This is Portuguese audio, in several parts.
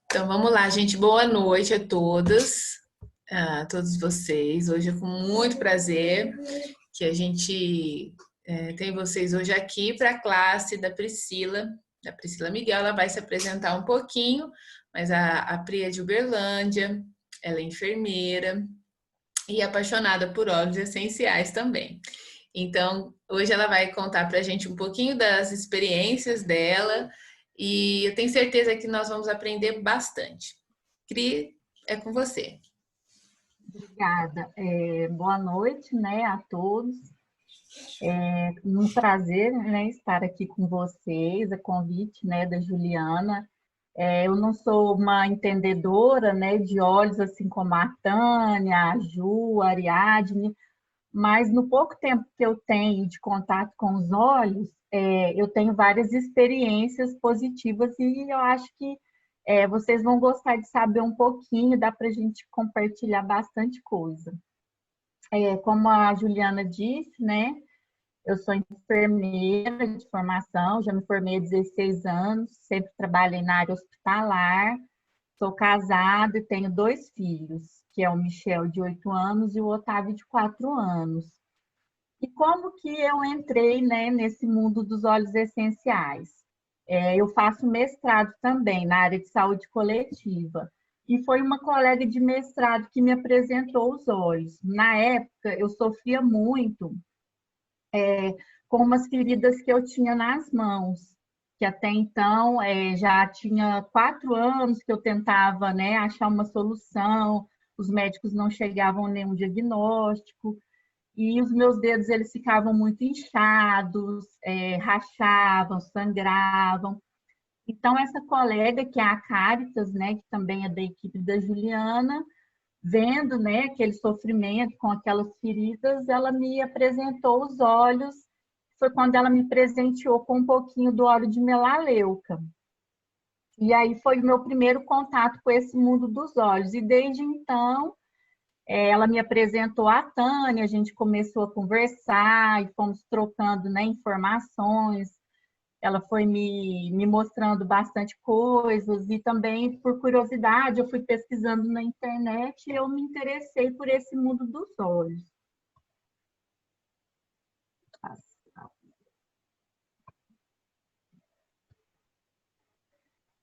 Então vamos lá, gente. Boa noite a todas, a todos vocês. Hoje é com muito prazer que a gente tem vocês hoje aqui para a classe da Priscila Miguel. Ela vai se apresentar um pouquinho, mas a Pri é de Uberlândia, ela é enfermeira e apaixonada por óleos essenciais também. Então, hoje ela vai contar para a gente um pouquinho das experiências dela e eu tenho certeza que nós vamos aprender bastante. Cri, é com você. Obrigada. Boa noite, né, a todos. É um prazer, né, estar aqui com vocês, a convite, né, da Juliana. Eu não sou uma entendedora, né, de óleos, assim como a Tânia, a Ju, a Ariadne, mas no pouco tempo que eu tenho de contato com os óleos, eu tenho várias experiências positivas e eu acho que vocês vão gostar de saber um pouquinho, dá para a gente compartilhar bastante coisa. Como a Juliana disse, né? Eu sou enfermeira de formação, já me formei há 16 anos, sempre trabalhei na área hospitalar, sou casada e tenho 2 filhos, que é o Michel, de 8 anos, e o Otávio, de 4 anos. E como que eu entrei, né, nesse mundo dos óleos essenciais? Eu faço mestrado também na área de saúde coletiva. E foi uma colega de mestrado que me apresentou os óleos. Na época, eu sofria muito com umas feridas que eu tinha nas mãos, que até então já tinha 4 anos que eu tentava, né, achar uma solução, os médicos não chegavam a nenhum diagnóstico, e os meus dedos eles ficavam muito inchados, rachavam, sangravam. Então, essa colega, que é a Caritas, né, que também é da equipe da Juliana, vendo, né, aquele sofrimento com aquelas feridas, ela me apresentou os óleos. Foi quando ela me presenteou com um pouquinho do óleo de melaleuca. E aí foi o meu primeiro contato com esse mundo dos óleos. E desde então, ela me apresentou a Tânia, a gente começou a conversar e fomos trocando, né, informações. Ela foi me mostrando bastante coisas e também, por curiosidade, eu fui pesquisando na internet e eu me interessei por esse mundo dos óleos.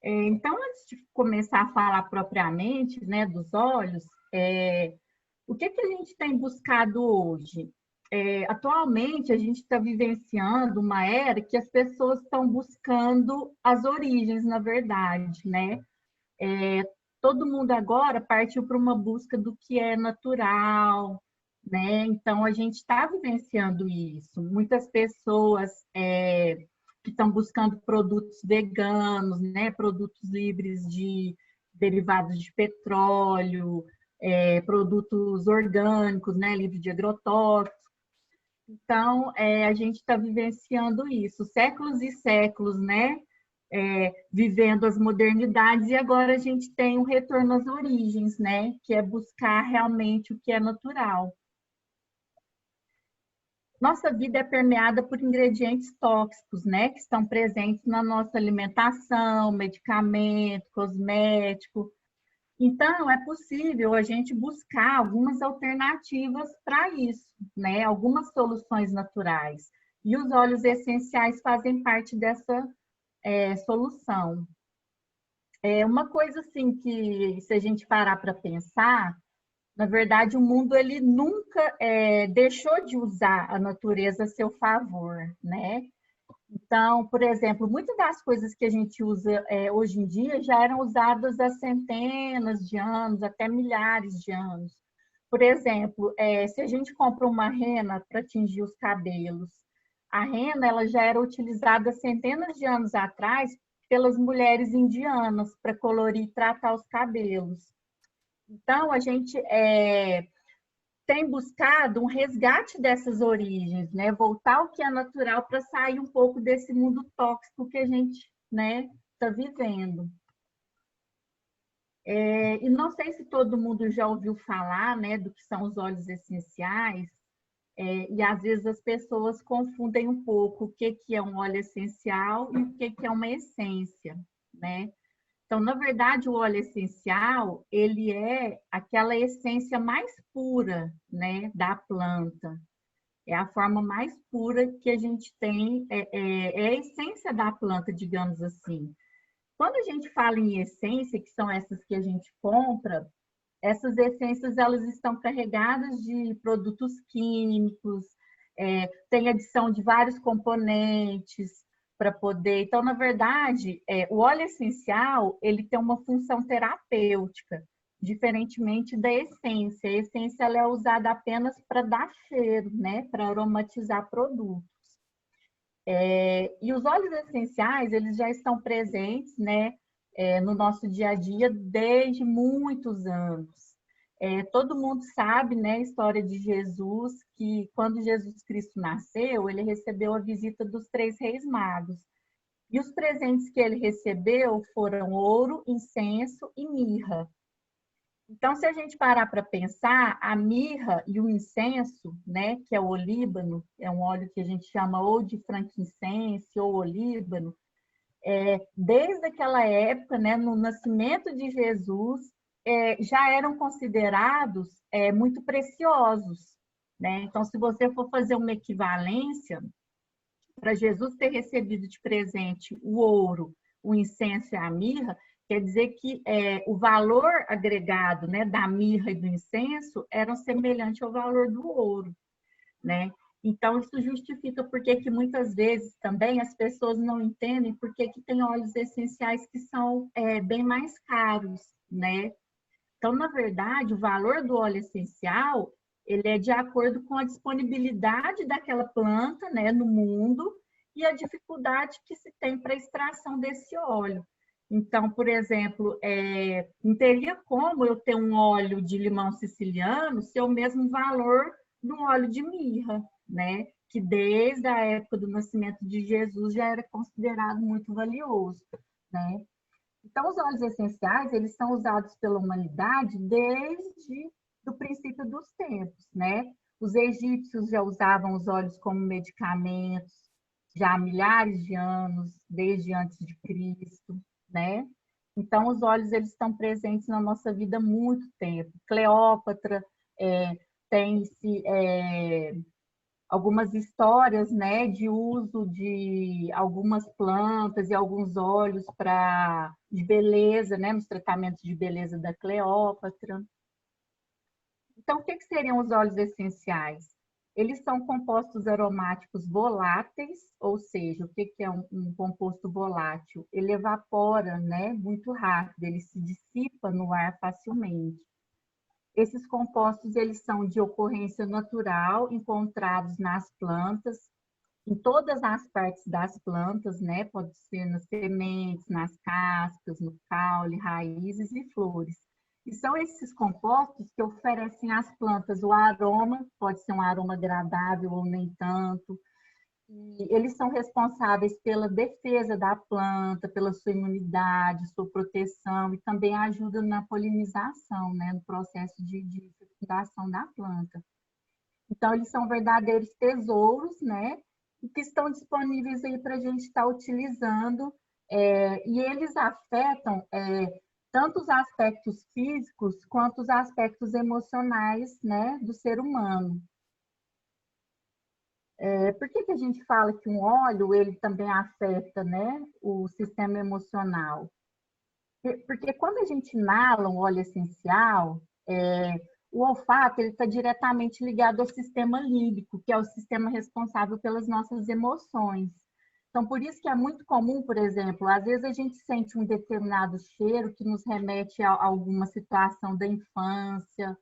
Então, antes de começar a falar propriamente, né, dos óleos, o que a gente tem buscado hoje? Atualmente, a gente está vivenciando uma era que as pessoas estão buscando as origens, na verdade, né? Todo mundo agora partiu para uma busca do que é natural, né? Então, a gente está vivenciando isso. Muitas pessoas que estão buscando produtos veganos, né? Produtos livres de derivados de petróleo, produtos orgânicos, né? Livres de agrotóxicos. Então, a gente está vivenciando isso, séculos e séculos, né? Vivendo as modernidades, e agora a gente tem um retorno às origens, né? Que é buscar realmente o que é natural. Nossa vida é permeada por ingredientes tóxicos, né? Que estão presentes na nossa alimentação, medicamento, cosmético. Então, é possível a gente buscar algumas alternativas para isso, né? Algumas soluções naturais. E os óleos essenciais fazem parte dessa solução. Uma coisa assim que, se a gente parar para pensar, na verdade, o mundo ele nunca deixou de usar a natureza a seu favor, né? Então, por exemplo, muitas das coisas que a gente usa hoje em dia já eram usadas há centenas de anos, até milhares de anos. Por exemplo, se a gente compra uma rena para tingir os cabelos, a rena ela já era utilizada centenas de anos atrás pelas mulheres indianas para colorir e tratar os cabelos. Então, a gente tem buscado um resgate dessas origens, né? Voltar ao que é natural para sair um pouco desse mundo tóxico que a gente, né, está vivendo. E não sei se todo mundo já ouviu falar, né, do que são os óleos essenciais, e às vezes as pessoas confundem um pouco o que é um óleo essencial e o que é uma essência, né? Então, na verdade, o óleo essencial, ele é aquela essência mais pura, né, da planta. É a forma mais pura que a gente tem, é a essência da planta, digamos assim. Quando a gente fala em essência, que são essas que a gente compra, essas essências elas estão carregadas de produtos químicos, tem adição de vários componentes para poder. Então, na verdade, o óleo essencial ele tem uma função terapêutica, diferentemente da essência. A essência ela é usada apenas para dar cheiro, né? Para aromatizar produtos. E os óleos essenciais eles já estão presentes, né? No nosso dia a dia desde muitos anos. Todo mundo sabe, né, a história de Jesus, que quando Jesus Cristo nasceu, ele recebeu a visita dos 3 reis magos. E os presentes que ele recebeu foram ouro, incenso e mirra. Então, se a gente parar para pensar, a mirra e o incenso, né, que é o olíbano, é um óleo que a gente chama ou de frankincense ou olíbano, desde aquela época, né, no nascimento de Jesus, já eram considerados muito preciosos, né? Então, se você for fazer uma equivalência, para Jesus ter recebido de presente o ouro, o incenso e a mirra, quer dizer que o valor agregado, né, da mirra e do incenso eram semelhante ao valor do ouro, né? Então, isso justifica porque que muitas vezes também as pessoas não entendem porque que tem óleos essenciais que são bem mais caros, né? Então, na verdade, o valor do óleo essencial, ele é de acordo com a disponibilidade daquela planta, né, no mundo e a dificuldade que se tem para a extração desse óleo. Então, por exemplo, não teria como eu ter um óleo de limão siciliano ser o mesmo valor do óleo de mirra, né? Que desde a época do nascimento de Jesus já era considerado muito valioso, né? Então, os óleos essenciais, eles são usados pela humanidade desde o princípio dos tempos, né? Os egípcios já usavam os óleos como medicamentos já há milhares de anos, desde antes de Cristo, né? Então, os óleos, eles estão presentes na nossa vida há muito tempo. Cleópatra tem-se algumas histórias, né, de uso de algumas plantas e alguns óleos de beleza, né, nos tratamentos de beleza da Cleópatra. Então, o que seriam os óleos essenciais? Eles são compostos aromáticos voláteis, ou seja, o que é um composto volátil? Ele evapora, né, muito rápido, ele se dissipa no ar facilmente. Esses compostos eles são de ocorrência natural, encontrados nas plantas, em todas as partes das plantas, né? Pode ser nas sementes, nas cascas, no caule, raízes e flores. E são esses compostos que oferecem às plantas o aroma, pode ser um aroma agradável ou nem tanto. E eles são responsáveis pela defesa da planta, pela sua imunidade, sua proteção e também ajudam na polinização, né, no processo de fecundação da planta. Então, eles são verdadeiros tesouros, né, e que estão disponíveis aí para a gente estar utilizando, e eles afetam tanto os aspectos físicos quanto os aspectos emocionais, né, do ser humano. Por que a gente fala que um óleo ele também afeta, né, o sistema emocional? Porque quando a gente inala um óleo essencial, o olfato ele está diretamente ligado ao sistema límbico, que é o sistema responsável pelas nossas emoções. Então, por isso que é muito comum, por exemplo, às vezes a gente sente um determinado cheiro que nos remete a alguma situação da infância,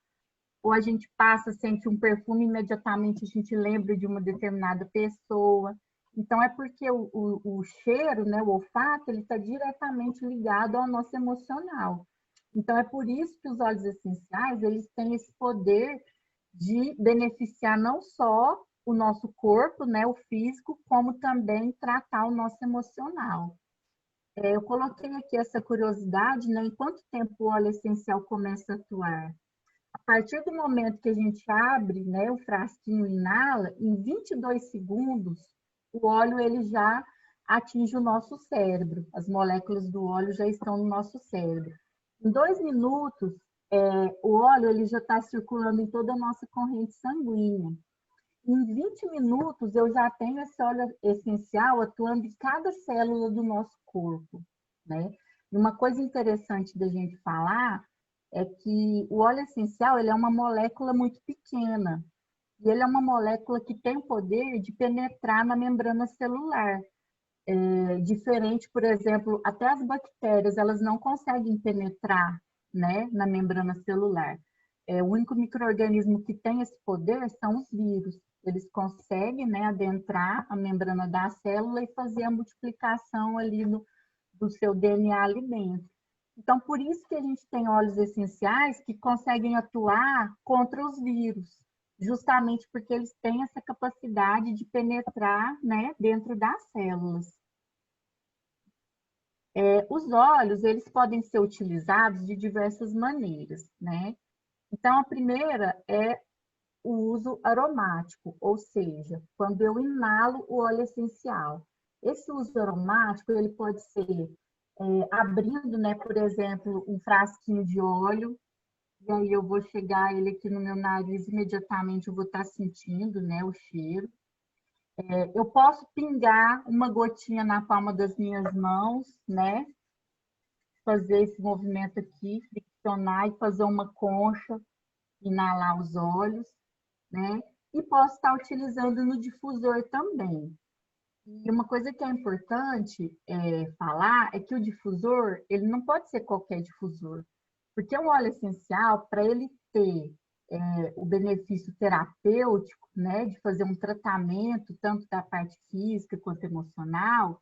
ou a gente passa, sente um perfume, imediatamente a gente lembra de uma determinada pessoa. Então, é porque o cheiro, né, o olfato, ele está diretamente ligado ao nosso emocional. Então, é por isso que os óleos essenciais, eles têm esse poder de beneficiar não só o nosso corpo, né, o físico, como também tratar o nosso emocional. Eu coloquei aqui essa curiosidade, né, em quanto tempo o óleo essencial começa a atuar? A partir do momento que a gente abre, né, o frasquinho e inala, em 22 segundos, o óleo ele já atinge o nosso cérebro. As moléculas do óleo já estão no nosso cérebro. Em 2 minutos, o óleo ele já está circulando em toda a nossa corrente sanguínea. Em 20 minutos, eu já tenho esse óleo essencial atuando em cada célula do nosso corpo, né? E uma coisa interessante da gente falar é que o óleo essencial ele é uma molécula muito pequena. E ele é uma molécula que tem o poder de penetrar na membrana celular. Diferente, por exemplo, até as bactérias, elas não conseguem penetrar, né, na membrana celular. O único micro-organismo que tem esse poder são os vírus. Eles conseguem, né, adentrar a membrana da célula e fazer a multiplicação ali do seu DNA ali dentro. Então, por isso que a gente tem óleos essenciais que conseguem atuar contra os vírus, justamente porque eles têm essa capacidade de penetrar, né, dentro das células. Os óleos, eles podem ser utilizados de diversas maneiras, né? Então, a primeira é o uso aromático, ou seja, quando eu inalo o óleo essencial. Esse uso aromático, ele pode ser abrindo, né, por exemplo, um frasquinho de óleo, e aí eu vou chegar ele aqui no meu nariz, imediatamente eu vou estar sentindo, né, o cheiro. Eu posso pingar uma gotinha na palma das minhas mãos, né, fazer esse movimento aqui, friccionar e fazer uma concha, inalar os óleos, né? E posso estar utilizando no difusor também. E uma coisa que é importante falar é que o difusor, ele não pode ser qualquer difusor, porque o óleo essencial, para ele ter o benefício terapêutico, né, de fazer um tratamento, tanto da parte física quanto emocional,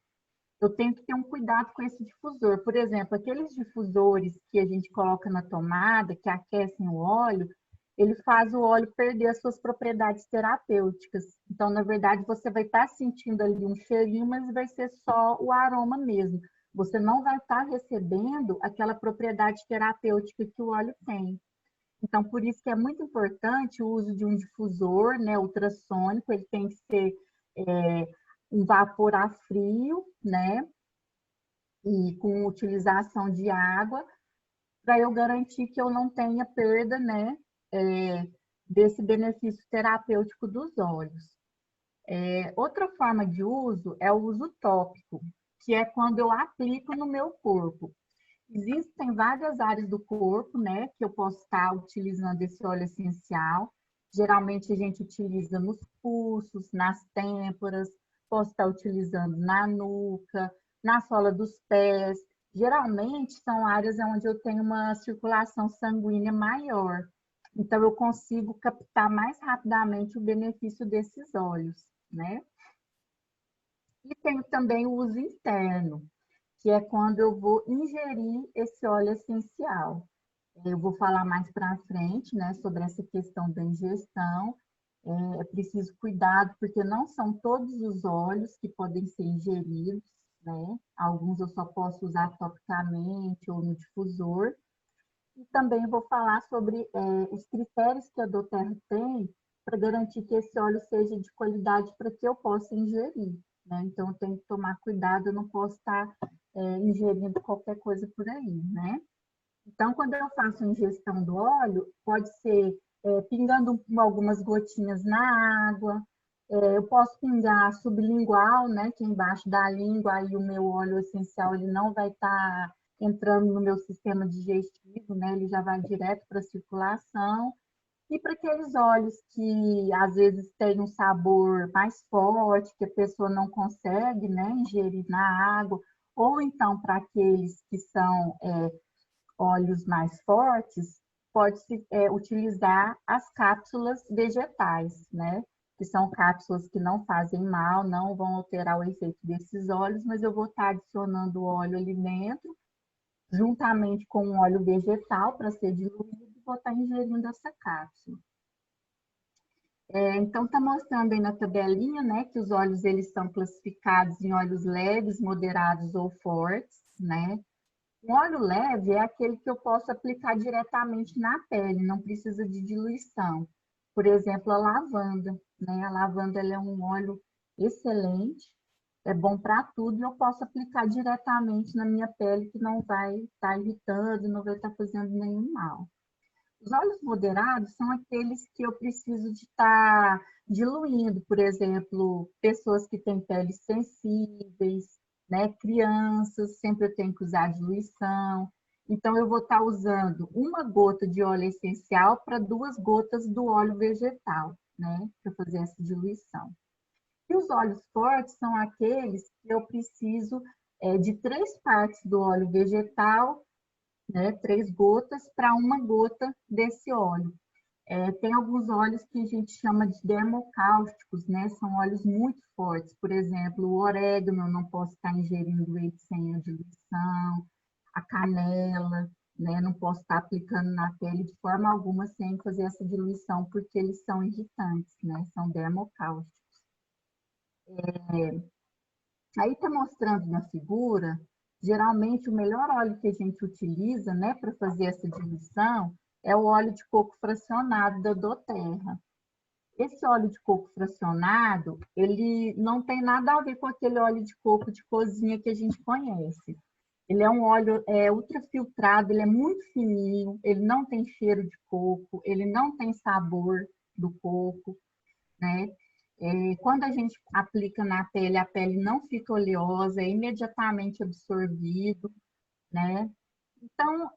eu tenho que ter um cuidado com esse difusor. Por exemplo, aqueles difusores que a gente coloca na tomada, que aquecem o óleo, ele faz o óleo perder as suas propriedades terapêuticas. Então, na verdade, você vai estar sentindo ali um cheirinho, mas vai ser só o aroma mesmo. Você não vai estar recebendo aquela propriedade terapêutica que o óleo tem. Então, por isso que é muito importante o uso de um difusor, né, ultrassônico, ele tem que ser um vapor a frio, né, e com utilização de água, para eu garantir que eu não tenha perda, né, desse benefício terapêutico dos óleos. Outra forma de uso é o uso tópico, que é quando eu aplico no meu corpo. Existem várias áreas do corpo, né, que eu posso estar utilizando esse óleo essencial. Geralmente a gente utiliza nos pulsos, nas têmporas, posso estar utilizando na nuca, na sola dos pés. Geralmente são áreas onde eu tenho uma circulação sanguínea maior. Então eu consigo captar mais rapidamente o benefício desses óleos, né? E tenho também o uso interno, que é quando eu vou ingerir esse óleo essencial. Eu vou falar mais para frente, né, sobre essa questão da ingestão. É preciso cuidado, porque não são todos os óleos que podem ser ingeridos, né? Alguns eu só posso usar topicamente ou no difusor. E também vou falar sobre os critérios que a Doterra tem para garantir que esse óleo seja de qualidade para que eu possa ingerir, né? Então, eu tenho que tomar cuidado, eu não posso estar ingerindo qualquer coisa por aí, né? Então, quando eu faço a ingestão do óleo, pode ser pingando algumas gotinhas na água, eu posso pingar sublingual, né, que é embaixo da língua, aí o meu óleo essencial ele não vai estar entrando no meu sistema digestivo, né, ele já vai direto para a circulação. E para aqueles óleos que às vezes têm um sabor mais forte, que a pessoa não consegue, né, ingerir na água, ou então para aqueles que são óleos mais fortes, pode-se utilizar as cápsulas vegetais, né? Que são cápsulas que não fazem mal, não vão alterar o efeito desses óleos, mas eu vou estar adicionando o óleo ali dentro, juntamente com o óleo vegetal para ser diluído, e vou estar ingerindo essa cápsula. Então, está mostrando aí na tabelinha, né, que os óleos eles são classificados em óleos leves, moderados ou fortes, né? Um óleo leve é aquele que eu posso aplicar diretamente na pele, não precisa de diluição. Por exemplo, a lavanda, né? A lavanda ela é um óleo excelente, é bom para tudo e eu posso aplicar diretamente na minha pele, que não vai estar irritando, não vai estar fazendo nenhum mal. Os óleos moderados são aqueles que eu preciso de estar diluindo, por exemplo, pessoas que têm peles sensíveis, né? Crianças, sempre eu tenho que usar diluição. Então, eu vou estar usando uma gota de óleo essencial para 2 gotas do óleo vegetal, né? Para fazer essa diluição. E os óleos fortes são aqueles que eu preciso de 3 partes do óleo vegetal, né, 3 gotas para 1 gota desse óleo. Tem alguns óleos que a gente chama de dermocáusticos, né? São óleos muito fortes. Por exemplo, o orégano, eu não posso estar ingerindo ele sem a diluição. A canela, né? Não posso estar aplicando na pele de forma alguma sem fazer essa diluição, porque eles são irritantes, né? São dermocáusticos. Aí está mostrando na figura, geralmente o melhor óleo que a gente utiliza, né, para fazer essa diluição é o óleo de coco fracionado da doTERRA. Esse óleo de coco fracionado, ele não tem nada a ver com aquele óleo de coco de cozinha que a gente conhece. Ele é um óleo ultrafiltrado, ele é muito fininho, ele não tem cheiro de coco, ele não tem sabor do coco, né? Quando a gente aplica na pele, a pele não fica oleosa, é imediatamente absorvido, né? Então,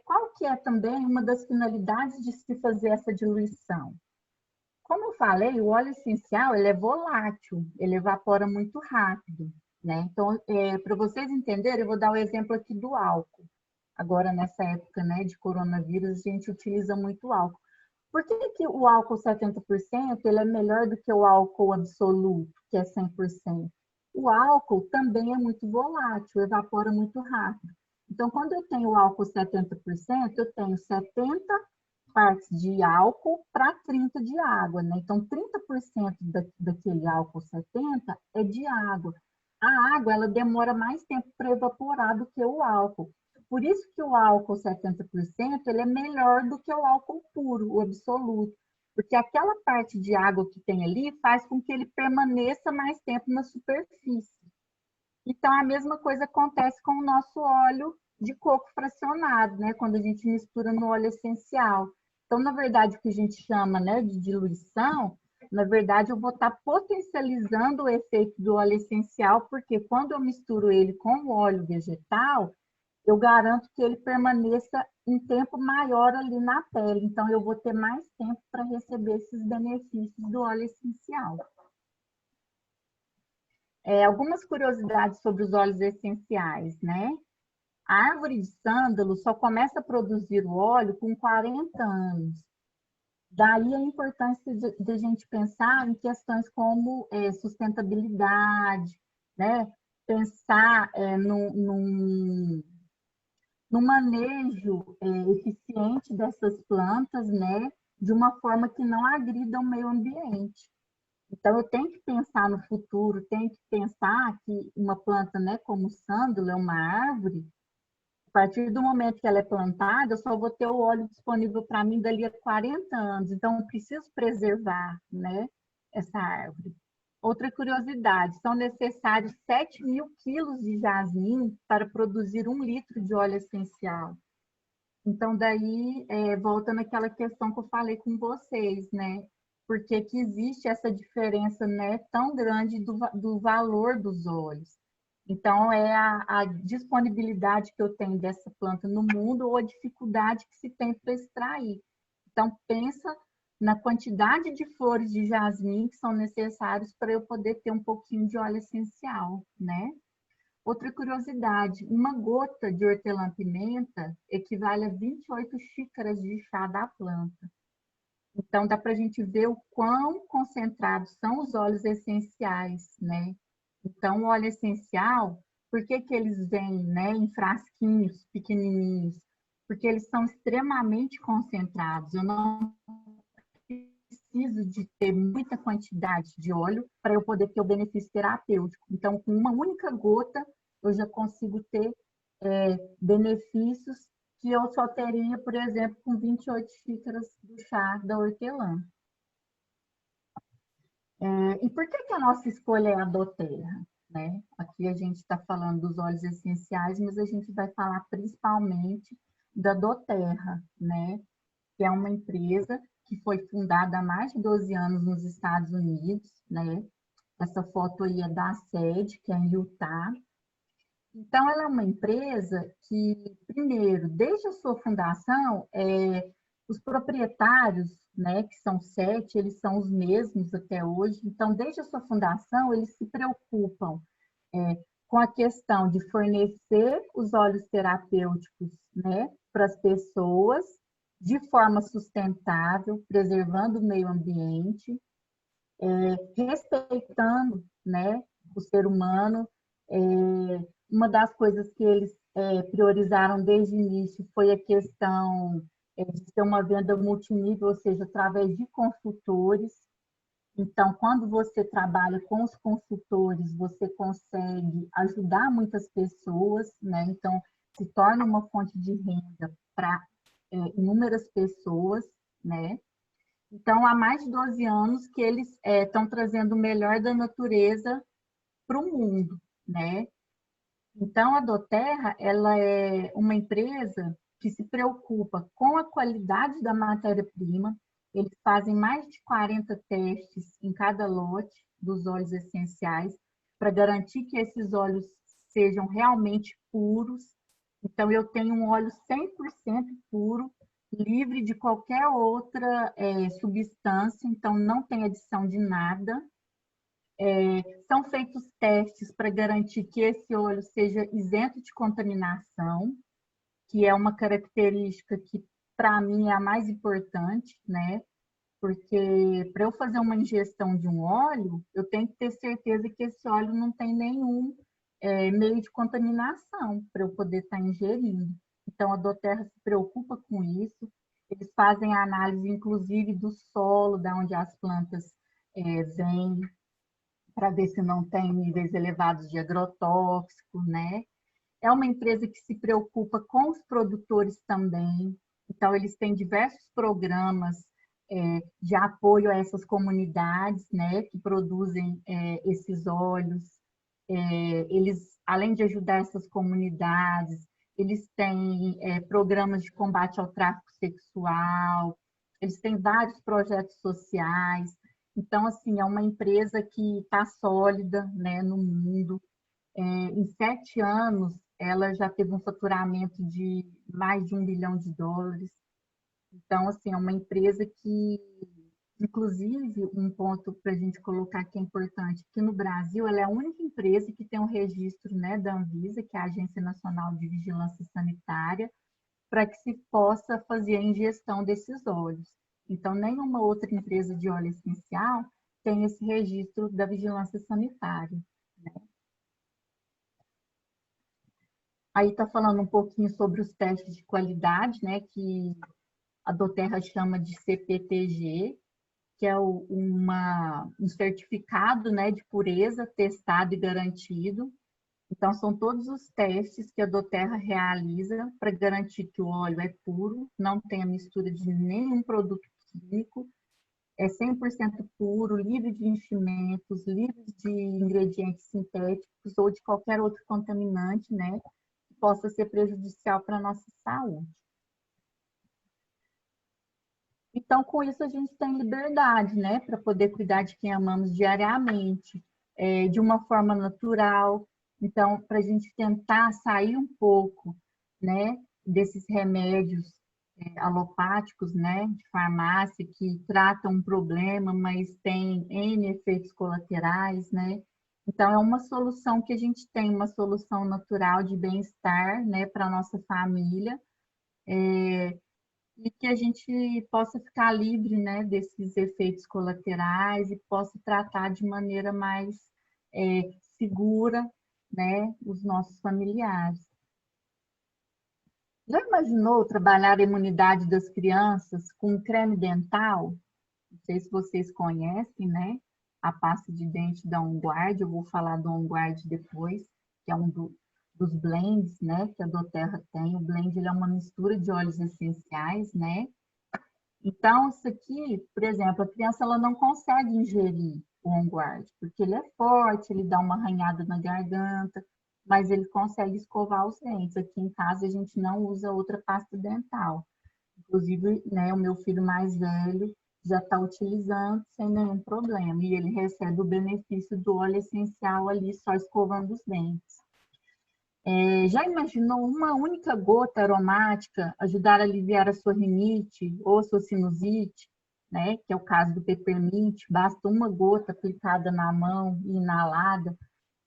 qual que é também uma das finalidades de se fazer essa diluição? Como eu falei, o óleo essencial, ele é volátil, ele evapora muito rápido, né? Então, para vocês entenderem, eu vou dar o exemplo aqui do álcool. Agora, nessa época, né, de coronavírus, a gente utiliza muito álcool. Por que o álcool 70% ele é melhor do que o álcool absoluto, que é 100%? O álcool também é muito volátil, evapora muito rápido. Então, quando eu tenho o álcool 70%, eu tenho 70 partes de álcool para 30 de água, né? Então, 30% daquele álcool 70 é de água. A água, ela demora mais tempo para evaporar do que o álcool. Por isso que o álcool 70% ele é melhor do que o álcool puro, o absoluto. Porque aquela parte de água que tem ali faz com que ele permaneça mais tempo na superfície. Então, a mesma coisa acontece com o nosso óleo de coco fracionado, né? Quando a gente mistura no óleo essencial. Então, na verdade, o que a gente chama, né, de diluição, na verdade, eu vou estar potencializando o efeito do óleo essencial, porque quando eu misturo ele com o óleo vegetal, eu garanto que ele permaneça um tempo maior ali na pele. Então, eu vou ter mais tempo para receber esses benefícios do óleo essencial. Algumas curiosidades sobre os óleos essenciais, né? A árvore de sândalo só começa a produzir o óleo com 40 anos. Daí a importância de a gente pensar em questões como sustentabilidade, né? Pensar no manejo eficiente dessas plantas, né? De uma forma que não agrida o meio ambiente. Então, eu tenho que pensar no futuro, tenho que pensar que uma planta, né, como o sândalo, é uma árvore, a partir do momento que ela é plantada, eu só vou ter o óleo disponível para mim dali a 40 anos. Então, eu preciso preservar, né, essa árvore. Outra curiosidade, são necessários 7.000 quilos de jasmim para produzir 1 litro de óleo essencial. Então, daí, volta naquela questão que eu falei com vocês, né? Porque que existe essa diferença, né, tão grande do valor dos óleos. Então, é a disponibilidade que eu tenho dessa planta no mundo ou a dificuldade que se tem para extrair. Então, pensa na quantidade de flores de jasmim que são necessários para eu poder ter um pouquinho de óleo essencial, né? Outra curiosidade, 1 gota de hortelã-pimenta equivale a 28 xícaras de chá da planta. Então, dá para a gente ver o quão concentrados são os óleos essenciais, né? Então, o óleo essencial, por que que eles vêm, né, em frasquinhos pequenininhos? Porque eles são extremamente concentrados. Eu não preciso de ter muita quantidade de óleo para eu poder ter o benefício terapêutico. Então, com uma única gota, eu já consigo ter benefícios que eu só teria, por exemplo, com 28 xícaras do chá da hortelã. E por que que a nossa escolha é a doTERRA? né? Aqui a gente está falando dos óleos essenciais, mas a gente vai falar principalmente da doTERRA, né? Que é uma empresa que foi fundada há mais de 12 anos nos Estados Unidos, né? Essa foto aí é da sede, que é em Utah. Então, ela é uma empresa que, primeiro, desde a sua fundação, os proprietários, né, que são 7, eles são os mesmos até hoje. Então, desde a sua fundação, eles se preocupam com a questão de fornecer os óleos terapêuticos, né, para as pessoas de forma sustentável, preservando o meio ambiente, respeitando, né, o ser humano. Uma das coisas que eles priorizaram desde o início foi a questão de ter uma venda multinível, ou seja, através de consultores. Então, quando você trabalha com os consultores, você consegue ajudar muitas pessoas, né? Então, se torna uma fonte de renda para inúmeras pessoas, né? Então, há mais de 12 anos que eles estão trazendo o melhor da natureza para o mundo, né? Então, a doTERRA, ela é uma empresa que se preocupa com a qualidade da matéria-prima. Eles fazem mais de 40 testes em cada lote dos óleos essenciais para garantir que esses óleos sejam realmente puros. Então, eu tenho um óleo 100% puro, livre de qualquer outra substância, então não tem adição de nada. São feitos testes para garantir que esse óleo seja isento de contaminação, que é uma característica que, para mim, é a mais importante, né? Porque para eu fazer uma ingestão de um óleo, eu tenho que ter certeza que esse óleo não tem nenhum meio de contaminação para eu poder estar ingerindo. Então, a doTERRA se preocupa com isso. Eles fazem a análise, inclusive, do solo, da onde as plantas vêm, para ver se não tem níveis elevados de agrotóxico, né? É uma empresa que se preocupa com os produtores também. Então, eles têm diversos programas de apoio a essas comunidades, né, que produzem esses óleos. Eles, além de ajudar essas comunidades, eles têm programas de combate ao tráfico sexual, eles têm vários projetos sociais. Então, assim, é uma empresa que está sólida, né, no mundo. Em 7 anos, ela já teve um faturamento de mais de US$ 1 bilhão. Então, assim, é uma empresa que, inclusive, um ponto para a gente colocar que é importante, que no Brasil ela é a única empresa que tem um registro, né, da Anvisa, que é a Agência Nacional de Vigilância Sanitária, para que se possa fazer a ingestão desses óleos. Então, nenhuma outra empresa de óleo essencial tem esse registro da vigilância sanitária. Aí está falando um pouquinho sobre os testes de qualidade, né, que a doTERRA chama de CPTG, que é um certificado, né, de pureza testado e garantido. Então, são todos os testes que a doTERRA realiza para garantir que o óleo é puro, não tem a mistura de nenhum produto químico, é 100% puro, livre de enchimentos, livre de ingredientes sintéticos ou de qualquer outro contaminante, né, que possa ser prejudicial para a nossa saúde. Então, com isso, a gente tem liberdade, né, para poder cuidar de quem amamos diariamente, de uma forma natural. Então, para a gente tentar sair um pouco, né, desses remédios alopáticos, né, de farmácia, que tratam um problema, mas tem N efeitos colaterais, né? Então, é uma solução que a gente tem, uma solução natural de bem-estar, né, para a nossa família, e que a gente possa ficar livre, né, desses efeitos colaterais e possa tratar de maneira mais segura, né, os nossos familiares. Já imaginou trabalhar a imunidade das crianças com creme dental? Não sei se vocês conhecem, né? A pasta de dente da OnGuard, eu vou falar do OnGuard depois, que é dos blends, né, que a doTERRA tem. O blend ele é uma mistura de óleos essenciais, né? Então, isso aqui, por exemplo, a criança ela não consegue ingerir, o OnGuard, porque ele é forte, ele dá uma arranhada na garganta, mas ele consegue escovar os dentes. Aqui em casa a gente não usa outra pasta dental. Inclusive, né, o meu filho mais velho já está utilizando sem nenhum problema. E ele recebe o benefício do óleo essencial ali só escovando os dentes. Já imaginou uma única gota aromática ajudar a aliviar a sua rinite ou a sua sinusite, né? Que é o caso do peppermint, basta uma gota aplicada na mão e inalada,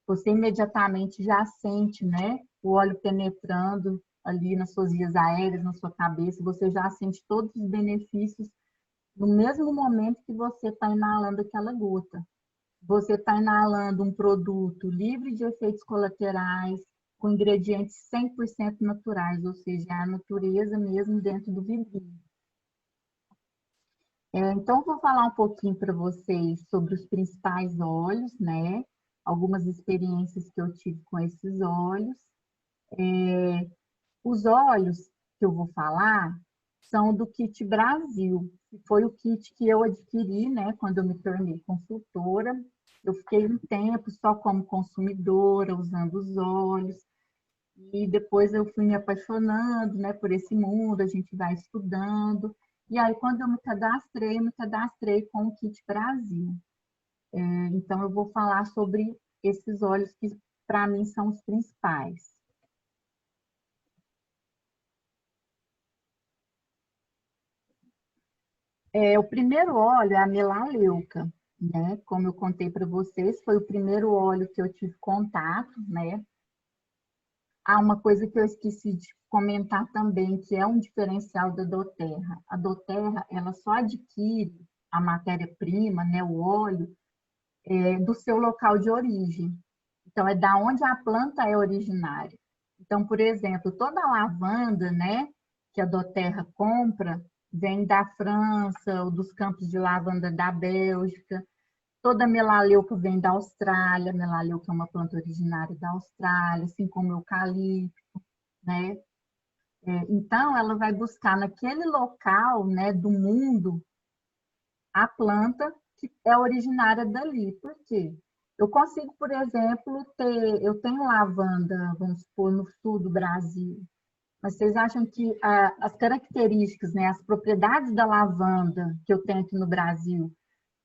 você imediatamente já sente, né? O óleo penetrando ali nas suas vias aéreas, na sua cabeça, você já sente todos os benefícios no mesmo momento que você está inalando aquela gota. Você está inalando um produto livre de efeitos colaterais, com ingredientes 100% naturais, ou seja, a natureza mesmo dentro do vidrinho. Então, vou falar um pouquinho para vocês sobre os principais óleos, né? Algumas experiências que eu tive com esses óleos. Os óleos que eu vou falar são do Kit Brasil, que foi o kit que eu adquiri, né, quando eu me tornei consultora. Eu fiquei um tempo só como consumidora, usando os óleos, e depois eu fui me apaixonando, né, por esse mundo, a gente vai estudando. E aí, quando eu me cadastrei com o Kit Brasil. Então, eu vou falar sobre esses óleos que, para mim, são os principais. O primeiro óleo é a melaleuca, né? Como eu contei para vocês, foi o primeiro óleo que eu tive contato, né? Há uma coisa que eu esqueci de comentar também, que é um diferencial da doTERRA. A doTERRA, ela só adquire a matéria-prima, né, o óleo, do seu local de origem. Então, é da onde a planta é originária. Então, por exemplo, toda a lavanda, né, que a doTERRA compra, vem da França, ou dos campos de lavanda da Bélgica. Toda a melaleuca vem da Austrália, a melaleuca é uma planta originária da Austrália, assim como o eucalipto, né? Então, ela vai buscar naquele local, né, do mundo, a planta que é originária dali. Por quê? Eu consigo, por exemplo, eu tenho lavanda, vamos supor, no sul do Brasil, mas vocês acham que as características, né, as propriedades da lavanda que eu tenho aqui no Brasil,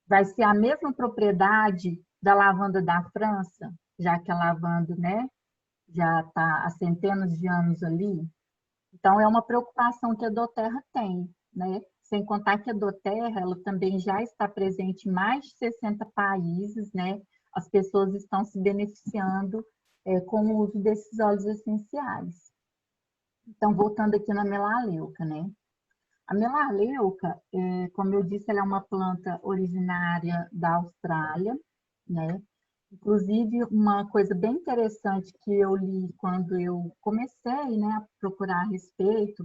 vai ser a mesma propriedade da lavanda da França, já que a lavanda, né, já está há centenas de anos ali? Então, é uma preocupação que a doTERRA tem, né? Sem contar que a doTERRA, ela também já está presente em mais de 60 países, né? As pessoas estão se beneficiando com o uso desses óleos essenciais. Então, voltando aqui na melaleuca, né? A melaleuca, como eu disse, ela é uma planta originária da Austrália, né? Inclusive, uma coisa bem interessante que eu li quando eu comecei, né, a procurar a respeito,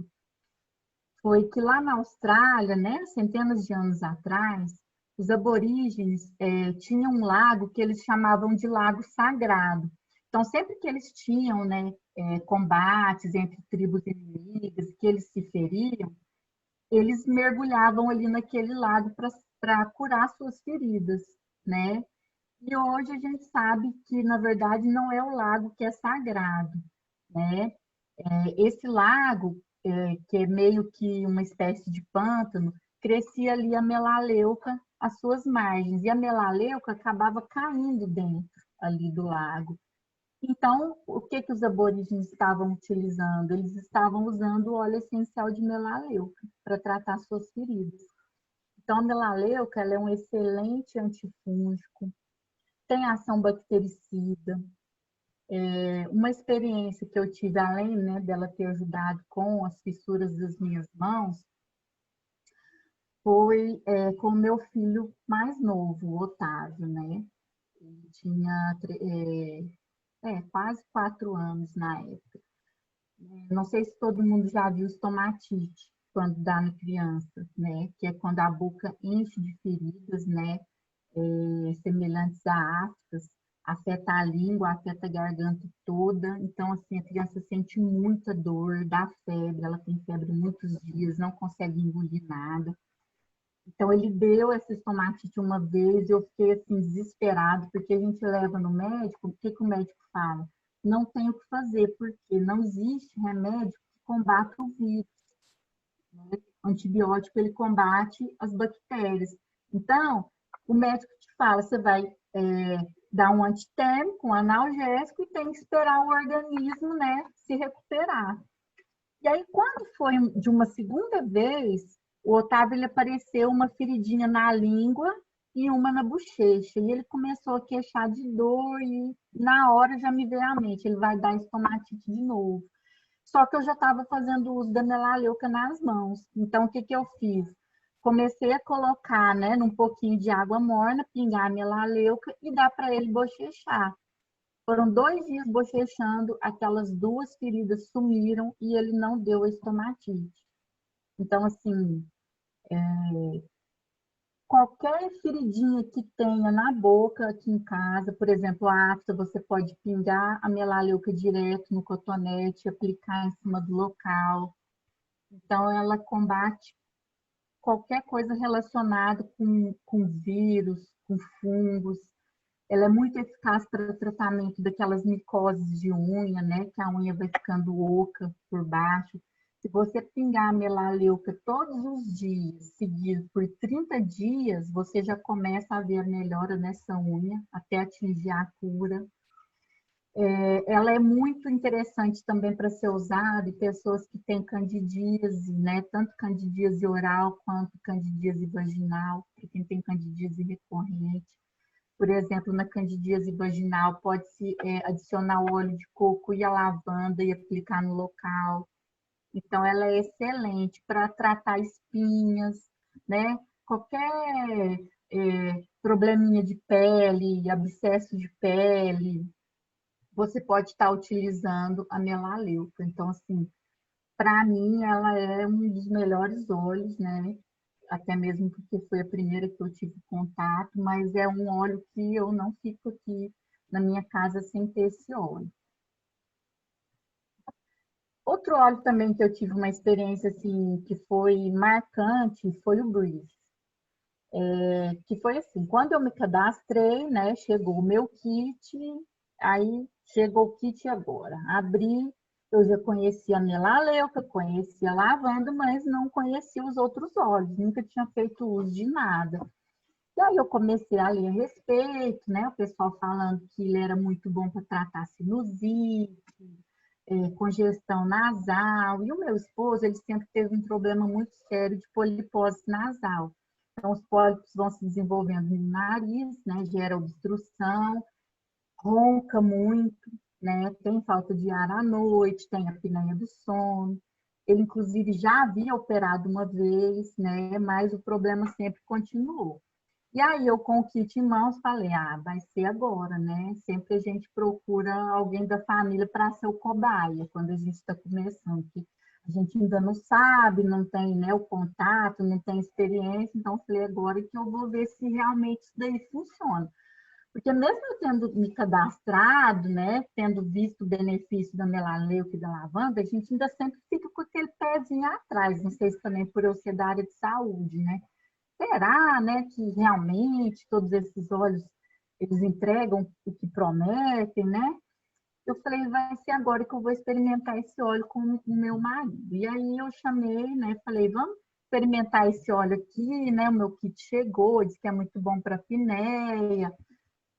foi que lá na Austrália, né, centenas de anos atrás, os aborígenes tinham um lago que eles chamavam de lago sagrado. Então, sempre que eles tinham, né, combates entre tribos inimigas, que eles se feriam, eles mergulhavam ali naquele lago para curar suas feridas, né? E hoje a gente sabe que, na verdade, não é o lago que é sagrado, né? Esse lago, que é meio que uma espécie de pântano, crescia ali a melaleuca às suas margens, e a melaleuca acabava caindo dentro ali do lago. Então, o que que os aborígenes estavam utilizando? Eles estavam usando o óleo essencial de melaleuca para tratar suas feridas. Então, a melaleuca, ela é um excelente antifúngico, tem ação bactericida. Uma experiência que eu tive, além, né, dela ter ajudado com as fissuras das minhas mãos, foi com o meu filho mais novo, o Otávio, né? Ele tinha quase 4 anos na época. Não sei se todo mundo já viu estomatite, quando dá na criança, né? Que é quando a boca enche de feridas, né? Semelhantes a aftas, afeta a língua, afeta a garganta toda. Então, assim, a criança sente muita dor, dá febre, ela tem febre muitos dias, não consegue engolir nada. Então, ele deu essa estomatite uma vez, eu fiquei assim, desesperado, porque a gente leva no médico, o que que o médico fala? Não tem o que fazer, porque não existe remédio que combata o vírus. O antibiótico, ele combate as bactérias. Então, o médico te fala, você vai dar um antitérmico, um analgésico, e tem que esperar o organismo, né, se recuperar. E aí, quando foi de uma segunda vez, o Otávio, ele apareceu uma feridinha na língua e uma na bochecha. E ele começou a queixar de dor e na hora já me veio à mente, ele vai dar estomatite de novo. Só que eu já estava fazendo uso da melaleuca nas mãos. Então, o que que eu fiz? Comecei a colocar, né, num pouquinho de água morna, pingar a melaleuca e dar para ele bochechar. Foram 2 dias bochechando, aquelas 2 feridas sumiram e ele não deu a estomatite. Então, assim, qualquer feridinha que tenha na boca aqui em casa, por exemplo, a afta, você pode pingar a melaleuca direto no cotonete, aplicar em cima do local. Então, ela combate qualquer coisa relacionada com vírus, com fungos. Ela é muito eficaz para o tratamento daquelas micoses de unha, né? Que a unha vai ficando oca por baixo. Se você pingar a melaleuca todos os dias, seguidos por 30 dias, você já começa a ver a melhora nessa unha, até atingir a cura. Ela é muito interessante também para ser usada em pessoas que têm candidíase, né? Tanto candidíase oral quanto candidíase vaginal, para quem tem candidíase recorrente. Por exemplo, na candidíase vaginal, pode-se adicionar o óleo de coco e a lavanda e aplicar no local. Então, ela é excelente para tratar espinhas, né? Qualquer probleminha de pele, abscesso de pele, você pode estar utilizando a melaleuca. Então, assim, para mim, ela é um dos melhores óleos, né? Até mesmo porque foi a primeira que eu tive contato, mas é um óleo que eu não fico aqui na minha casa sem ter esse óleo. Outro óleo também que eu tive uma experiência assim que foi marcante foi o Breeze. Que foi assim, quando eu me cadastrei, né, chegou o meu kit, aí chegou o kit agora. Abri, eu já conhecia a melaleuca, conhecia a lavanda, mas não conhecia os outros óleos, nunca tinha feito uso de nada. E aí eu comecei a ler a respeito, né, o pessoal falando que ele era muito bom para tratar sinusite, congestão nasal, e o meu esposo, ele sempre teve um problema muito sério de polipose nasal. Então, os pólipos vão se desenvolvendo no nariz, né? Gera obstrução, ronca muito, né? Tem falta de ar à noite, tem a apneia do sono. Ele, inclusive, já havia operado uma vez, né? Mas o problema sempre continuou. E aí, eu com o kit em mãos, falei, vai ser agora, né? Sempre a gente procura alguém da família para ser o cobaia, quando a gente está começando, que a gente ainda não sabe, não tem, né, o contato, não tem experiência, então falei, agora que eu vou ver se realmente isso daí funciona. Porque mesmo eu tendo me cadastrado, né, tendo visto o benefício da melaleuca e da lavanda, a gente ainda sempre fica com aquele pezinho atrás, não sei se também por eu ser da área de saúde, né? Será, né, que realmente todos esses óleos eles entregam o que prometem, né? Eu falei, vai ser agora que eu vou experimentar esse óleo com o meu marido. E aí eu chamei, né? Falei, vamos experimentar esse óleo aqui, né? O meu kit chegou, disse que é muito bom para apneia.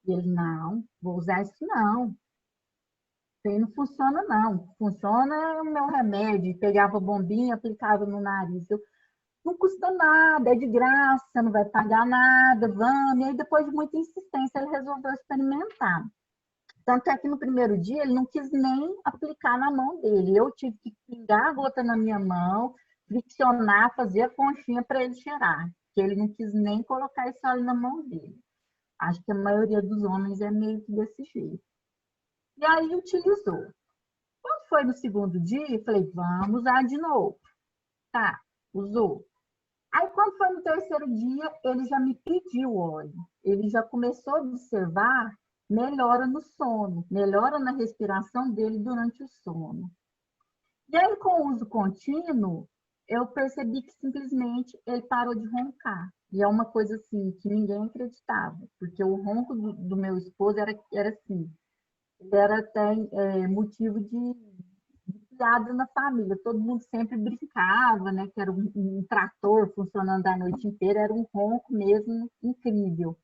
E ele, não, vou usar isso não. Isso aí não funciona, não. Funciona o meu remédio. Pegava a bombinha, aplicava no nariz. Não custa nada, é de graça, não vai pagar nada, vamos. E aí, depois de muita insistência, ele resolveu experimentar. Tanto é que no primeiro dia ele não quis nem aplicar na mão dele. Eu tive que pingar a gota na minha mão, friccionar, fazer a conchinha para ele cheirar. Porque ele não quis nem colocar esse óleo na mão dele. Acho que a maioria dos homens é meio que desse jeito. E aí utilizou. Quando foi no segundo dia, eu falei, vamos usar de novo. Tá, usou. Aí, quando foi no terceiro dia, ele já me pediu o óleo. Ele já começou a observar melhora no sono, melhora na respiração dele durante o sono. E aí, com o uso contínuo, eu percebi que simplesmente ele parou de roncar. E é uma coisa assim que ninguém acreditava, porque o ronco do meu esposo era assim, ele era até motivo de piada na família. Todo mundo sempre brincava, né? Que era um trator funcionando a noite inteira, era um ronco mesmo incrível.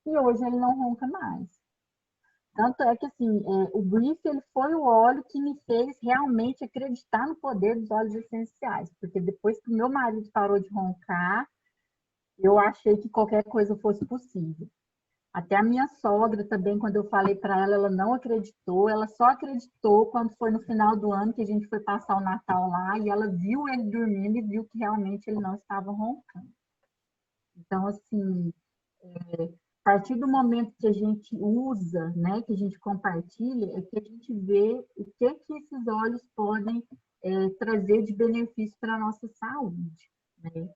E hoje ele não ronca mais. Tanto é que assim, o Brief ele foi o óleo que me fez realmente acreditar no poder dos óleos essenciais, porque depois que meu marido parou de roncar, eu achei que qualquer coisa fosse possível. Até a minha sogra também, quando eu falei para ela, ela não acreditou. Ela só acreditou quando foi no final do ano que a gente foi passar o Natal lá e ela viu ele dormindo e viu que realmente ele não estava roncando. Então, assim, a partir do momento que a gente usa, né, que a gente compartilha, é que a gente vê o que esses óleos podem trazer de benefício para a nossa saúde, né?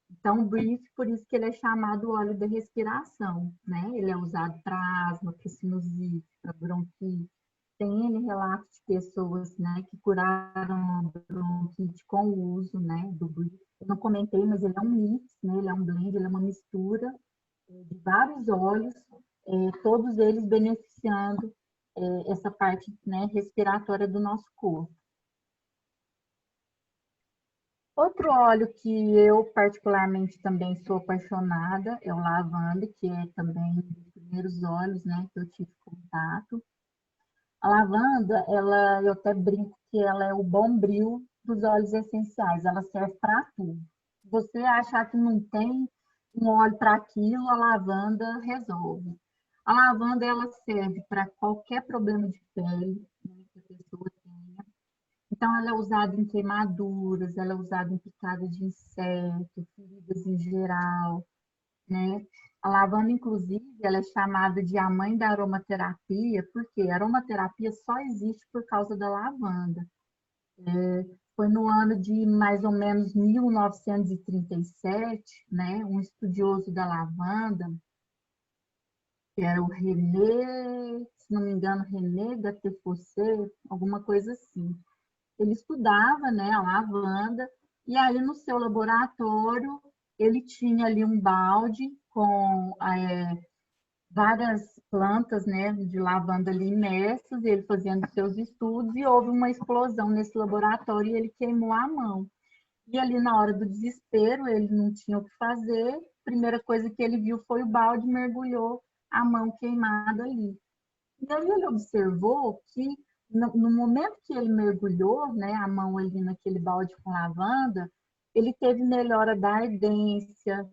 Então, o Brief, por isso que ele é chamado óleo da respiração, né? Ele é usado para asma, para sinusite, para bronquite. Tem N relatos de pessoas, né, que curaram a bronquite com o uso, né, do Brief. Eu não comentei, mas ele é um mix, né? Ele é um blend, ele é uma mistura de vários óleos, todos eles beneficiando essa parte, né, respiratória do nosso corpo. Outro óleo que eu particularmente também sou apaixonada é o lavanda, que é também um dos primeiros óleos, né, que eu tive contato. A lavanda, eu até brinco que ela é o bombril dos óleos essenciais, ela serve para tudo. Se você achar que não tem um óleo para aquilo, a lavanda resolve. A lavanda, ela serve para qualquer problema de pele, né, que a pessoa tenha. Então, ela é usada em queimaduras, ela é usada em picada de inseto, feridas em geral, né? A lavanda, inclusive, ela é chamada de a mãe da aromaterapia, porque a aromaterapia só existe por causa da lavanda. Foi no ano de mais ou menos 1937, né? Um estudioso da lavanda, que era o René, se não me engano, René Gattefossé, alguma coisa assim. Ele estudava, né, a lavanda, e aí no seu laboratório ele tinha ali um balde com várias plantas, né, de lavanda ali imersas, ele fazendo seus estudos, e houve uma explosão nesse laboratório e ele queimou a mão. E ali na hora do desespero, ele não tinha o que fazer, a primeira coisa que ele viu foi o balde, mergulhou a mão queimada ali. E aí ele observou que no momento que ele mergulhou, né, a mão ali naquele balde com lavanda, ele teve melhora da ardência,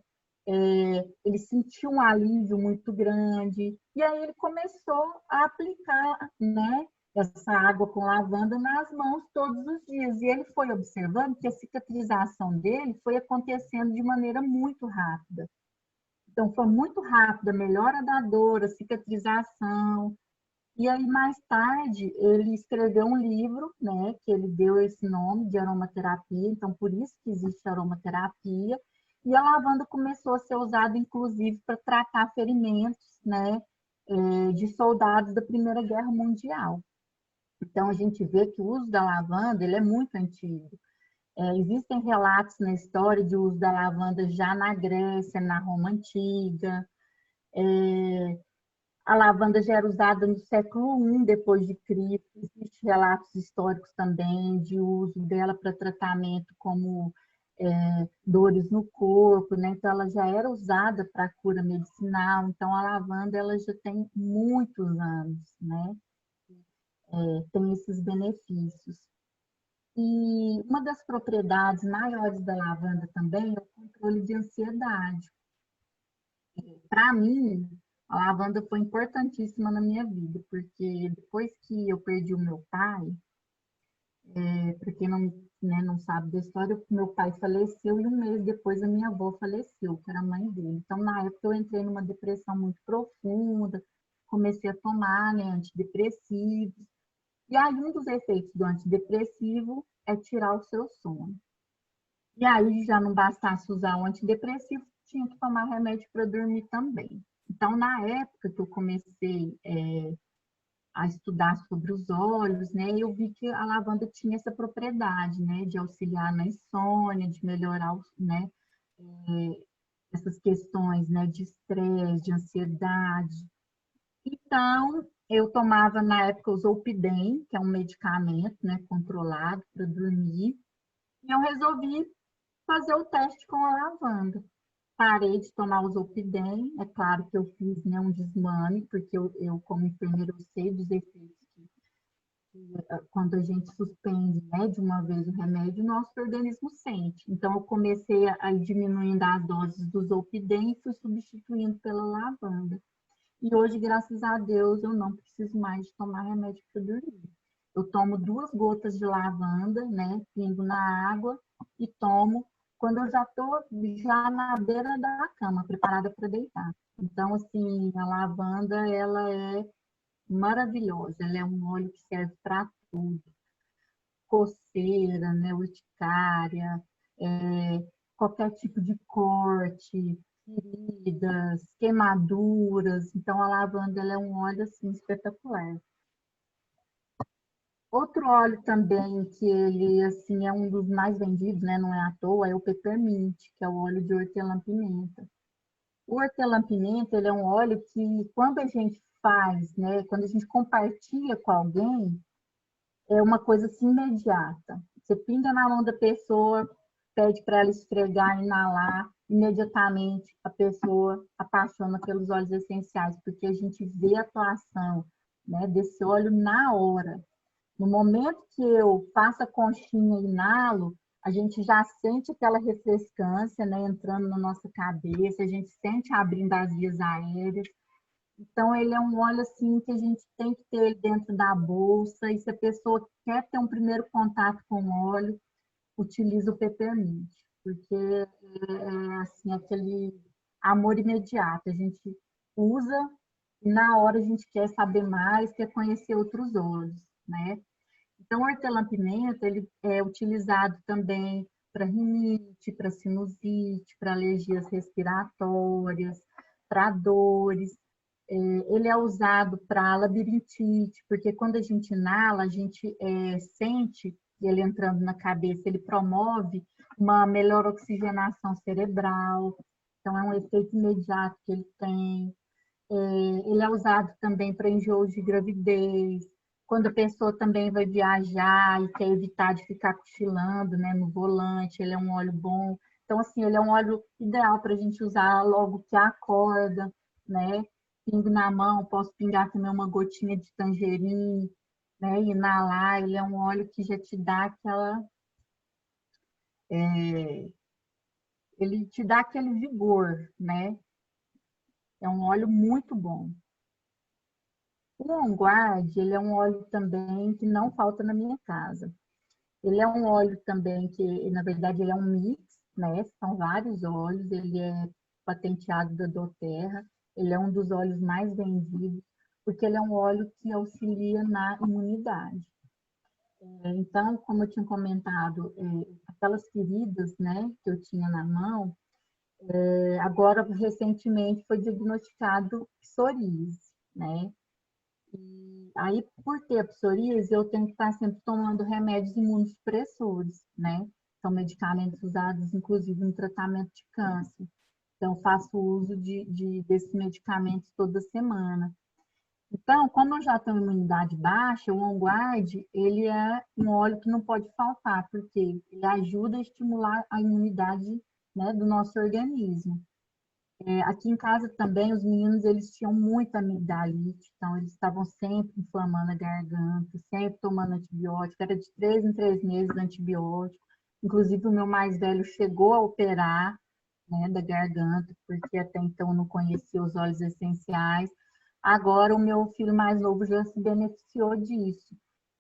ele sentiu um alívio muito grande, e aí ele começou a aplicar, né, essa água com lavanda nas mãos todos os dias. E ele foi observando que a cicatrização dele foi acontecendo de maneira muito rápida. Então, foi muito rápida a melhora da dor, a cicatrização. E aí, mais tarde, ele escreveu um livro, né, que ele deu esse nome de aromaterapia, então por isso que existe aromaterapia, e a lavanda começou a ser usada, inclusive, para tratar ferimentos, né, de soldados da Primeira Guerra Mundial. Então, a gente vê que o uso da lavanda, ele é muito antigo. Existem relatos na história de uso da lavanda já na Grécia, na Roma Antiga. A lavanda já era usada no século I depois de Cristo. Existem relatos históricos também de uso dela para tratamento como dores no corpo, né? Então ela já era usada para cura medicinal. Então a lavanda ela já tem muitos anos, né? Tem esses benefícios. E uma das propriedades maiores da lavanda também é o controle de ansiedade. Para mim, a lavanda foi importantíssima na minha vida, porque depois que eu perdi o meu pai, para quem não, né, não sabe da história, meu pai faleceu e um mês depois a minha avó faleceu, que era a mãe dele. Então, na época, eu entrei numa depressão muito profunda, comecei a tomar, né, antidepressivos. E aí, um dos efeitos do antidepressivo é tirar o seu sono. E aí, já não bastasse usar o antidepressivo, tinha que tomar remédio para dormir também. Então, na época que eu comecei a estudar sobre os olhos, né? E eu vi que a lavanda tinha essa propriedade, né? De auxiliar na insônia, de melhorar, né? Essas questões, né? De estresse, de ansiedade. Então, eu tomava na época o Zolpidem, que é um medicamento, né? Controlado para dormir. E eu resolvi fazer o teste com a lavanda. Parei de tomar o Zolpidem, é claro que eu fiz, né, um desmame, porque eu como enfermeira, eu sei dos efeitos quando a gente suspende, né, de uma vez o remédio, nosso organismo sente. Então, eu comecei a ir diminuindo as doses do Zolpidem e fui substituindo pela lavanda. E hoje, graças a Deus, eu não preciso mais de tomar remédio para dormir. Eu tomo 2 gotas de lavanda, né, pingo na água e tomo quando eu já estou já na beira da cama, preparada para deitar. Então, assim, a lavanda, ela é maravilhosa. Ela é um óleo que serve para tudo. Coceira, né, urticária, qualquer tipo de corte, feridas, queimaduras. Então, a lavanda ela é um óleo assim, espetacular. Outro óleo também que ele assim é um dos mais vendidos, né, não é à toa, é o peppermint, que é o óleo de hortelã-pimenta. O hortelã-pimenta, ele é um óleo que quando a gente faz, né, quando a gente compartilha com alguém, é uma coisa assim imediata. Você pinga na mão da pessoa, pede para ela esfregar, inalar, imediatamente a pessoa apaixona pelos óleos essenciais, porque a gente vê a atuação, né, desse óleo na hora. No momento que eu faço a conchinha e inalo, a gente já sente aquela refrescância, né, entrando na nossa cabeça, a gente sente abrindo as vias aéreas. Então, ele é um óleo assim que a gente tem que ter ele dentro da bolsa. E se a pessoa quer ter um primeiro contato com o óleo, utiliza o peppermint, porque é assim aquele amor imediato. A gente usa e na hora a gente quer saber mais, quer conhecer outros óleos, né? Então, o hortelã-pimenta ele é utilizado também para rinite, para sinusite, para alergias respiratórias, para dores. Ele é usado para labirintite, porque quando a gente inala, a gente sente ele entrando na cabeça, ele promove uma melhor oxigenação cerebral, então é um efeito imediato que ele tem. Ele é usado também para enjoo de gravidez, quando a pessoa também vai viajar e quer evitar de ficar cochilando, né, no volante, ele é um óleo bom. Então, assim, ele é um óleo ideal para a gente usar logo que acorda, né? Pingo na mão, posso pingar também uma gotinha de tangerine, né? Inalar, ele é um óleo que já te dá aquela... ele te dá aquele vigor, né? É um óleo muito bom. O On Guard, ele é um óleo também que não falta na minha casa. Ele é um óleo também que, na verdade, ele é um mix, né? São vários óleos, ele é patenteado da doTERRA, ele é um dos óleos mais vendidos, porque ele é um óleo que auxilia na imunidade. Então, como eu tinha comentado, aquelas feridas, né, que eu tinha na mão, agora, recentemente, foi diagnosticado psoríase, né? Aí, por ter a psoríase, eu tenho que estar sempre tomando remédios imunossupressores, né? São medicamentos usados, inclusive, no tratamento de câncer. Então, faço uso desses medicamentos toda semana. Então, como eu já tenho imunidade baixa, o On Guard, ele é um óleo que não pode faltar, porque ele ajuda a estimular a imunidade, né, do nosso organismo. Aqui em casa também, os meninos, eles tinham muita amigdalite, então eles estavam sempre inflamando a garganta, sempre tomando antibiótico, era de 3 em 3 meses antibiótico. Inclusive, o meu mais velho chegou a operar, né, da garganta, porque até então não conhecia os óleos essenciais. Agora, o meu filho mais novo já se beneficiou disso.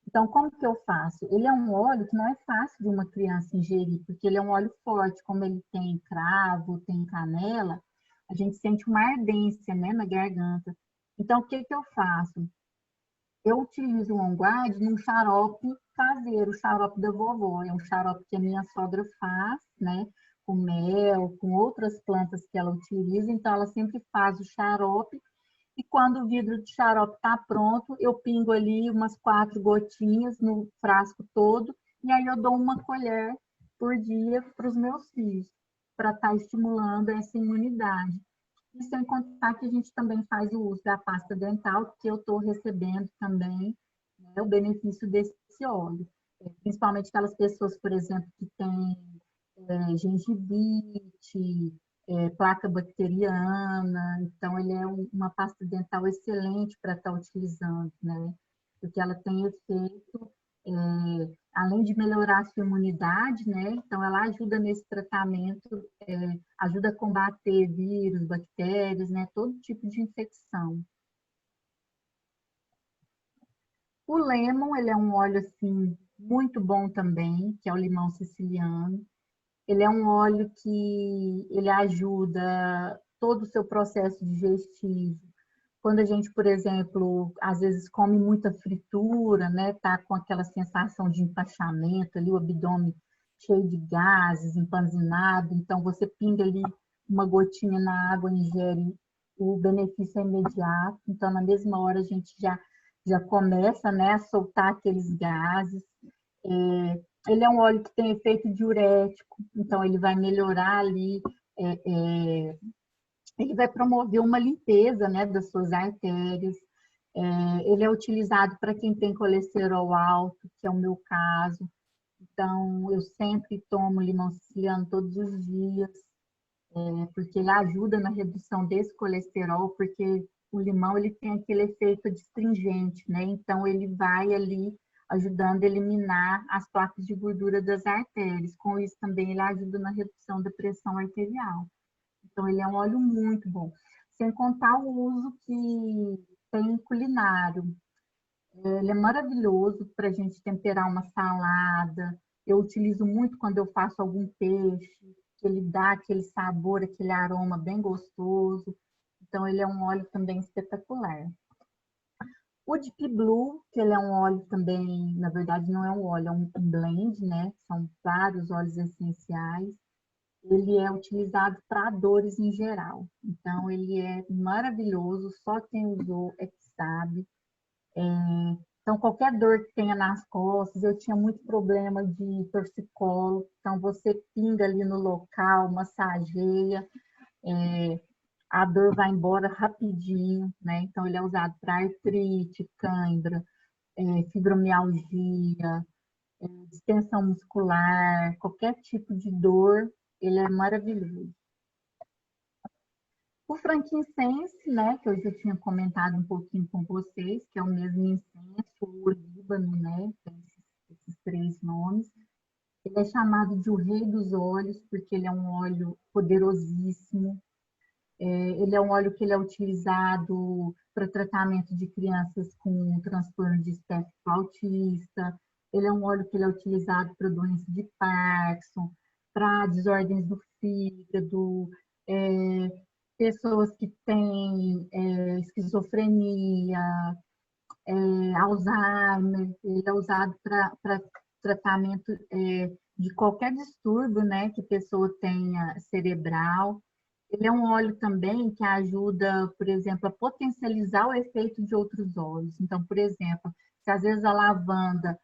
Então, como que eu faço? Ele é um óleo que não é fácil de uma criança ingerir, porque ele é um óleo forte, como ele tem cravo, tem canela, a gente sente uma ardência, né, na garganta. Então, o que que eu faço? Eu utilizo o On Guard num xarope caseiro, o xarope da vovó. É um xarope que a minha sogra faz, né, com mel, com outras plantas que ela utiliza. Então, ela sempre faz o xarope E quando o vidro de xarope está pronto, eu pingo ali umas 4 gotinhas no frasco todo, e aí eu dou uma colher por dia para os meus filhos, para estar estimulando essa imunidade. E sem contar que a gente também faz o uso da pasta dental, que eu estou recebendo também, né, o benefício desse óleo. Principalmente aquelas pessoas, por exemplo, que têm gengivite, placa bacteriana. Então, ele é uma pasta dental excelente para estar utilizando, né? Porque ela tem efeito, além de melhorar a sua imunidade, né? Então, ela ajuda nesse tratamento, ajuda a combater vírus, bactérias, né? Todo tipo de infecção. O lemon, ele é um óleo, assim, muito bom também, que é o limão siciliano. Ele é um óleo que ele ajuda todo o seu processo digestivo. Quando a gente, por exemplo, às vezes come muita fritura, né, tá com aquela sensação de empachamento ali, o abdômen cheio de gases, empanzinado, então você pinga ali uma gotinha na água, ingere, o benefício é imediato. Então, na mesma hora a gente já começa, né, a soltar aqueles gases. Ele é um óleo que tem efeito diurético, então ele vai melhorar ali, ele vai promover uma limpeza, né, das suas artérias. Ele é utilizado para quem tem colesterol alto, que é o meu caso. Então, eu sempre tomo limão siciliano todos os dias, porque ele ajuda na redução desse colesterol, porque o limão ele tem aquele efeito adstringente, né? Então, ele vai ali ajudando a eliminar as placas de gordura das artérias. Com isso, também ele ajuda na redução da pressão arterial. Então, ele é um óleo muito bom. Sem contar o uso que tem culinário. Ele é maravilhoso para a gente temperar uma salada. Eu utilizo muito quando eu faço algum peixe, que ele dá aquele sabor, aquele aroma bem gostoso. Então, ele é um óleo também espetacular. O Deep Blue, que ele é um óleo também, na verdade não é um óleo, é um blend, né? São vários óleos essenciais. Ele é utilizado para dores em geral. Então, ele é maravilhoso, só quem usou é que sabe. Então, qualquer dor que tenha nas costas, eu tinha muito problema de torcicolo, então você pinga ali no local, massageia, a dor vai embora rapidinho, né? Então, ele é usado para artrite, cãibra, fibromialgia, distensão muscular, qualquer tipo de dor, ele é maravilhoso. O frankincense, né, que eu já tinha comentado um pouquinho com vocês, que é o mesmo incenso, o olíbano, né, tem esses 3 nomes. Ele é chamado de o rei dos óleos, porque ele é um óleo poderosíssimo. Ele é um óleo que ele é utilizado para tratamento de crianças com transtorno de espectro autista. Ele é um óleo que ele é utilizado para doença de Parkinson, para desordens do fígado, pessoas que têm esquizofrenia, Alzheimer. Ele é usado para tratamento de qualquer distúrbio, né, que a pessoa tenha cerebral. Ele é um óleo também que ajuda, por exemplo, a potencializar o efeito de outros óleos. Então, por exemplo, se às vezes a lavanda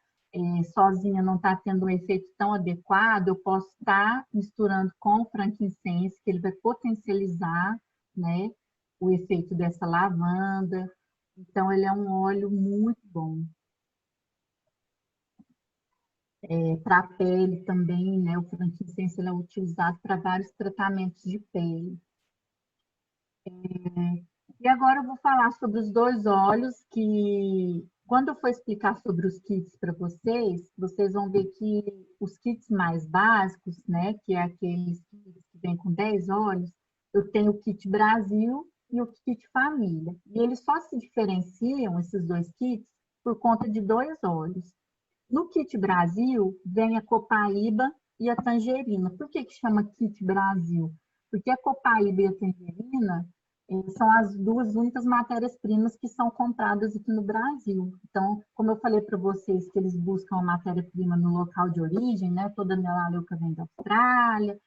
sozinha não está tendo um efeito tão adequado, eu posso estar misturando com o frankincense, que ele vai potencializar, né, o efeito dessa lavanda. Então, ele é um óleo muito bom. Para a pele também, né, o frankincense ele é utilizado para vários tratamentos de pele. E agora eu vou falar sobre os 2 óleos que, quando eu for explicar sobre os kits para vocês, vocês vão ver que os kits mais básicos, né, que é aqueles kits que vêm com 10 óleos, eu tenho o kit Brasil e o kit Família. E eles só se diferenciam, esses 2 kits, por conta de 2 óleos. No kit Brasil, vem a copaíba e a tangerina. Por que chama kit Brasil? Porque a copaíba e a tangerina são as 2 únicas matérias-primas que são compradas aqui no Brasil. Então, como eu falei para vocês que eles buscam a matéria-prima no local de origem, né? Toda a melaleuca vem da Austrália.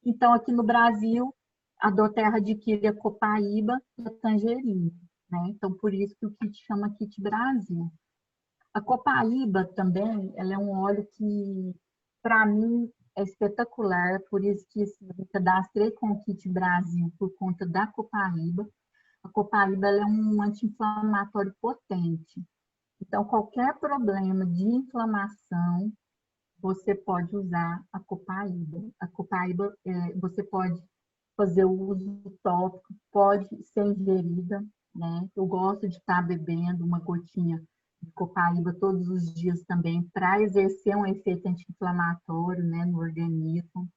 Então, aqui no Brasil, a Doterra adquire a copaíba e a tangerina. né? Então, por isso que o kit chama Kit Brasil. A copaíba também, ela é um óleo que, para mim, é espetacular, por isso que assim, eu me cadastrei com o Kit Brasil por conta da copaíba. A copaíba ela é um anti-inflamatório potente. Então, qualquer problema de inflamação, você pode usar a copaíba. A copaíba, você pode fazer o uso tópico, pode ser ingerida, né? Eu gosto de estar bebendo uma gotinha de copaíba todos os dias também, para exercer um efeito anti-inflamatório, né, no organismo.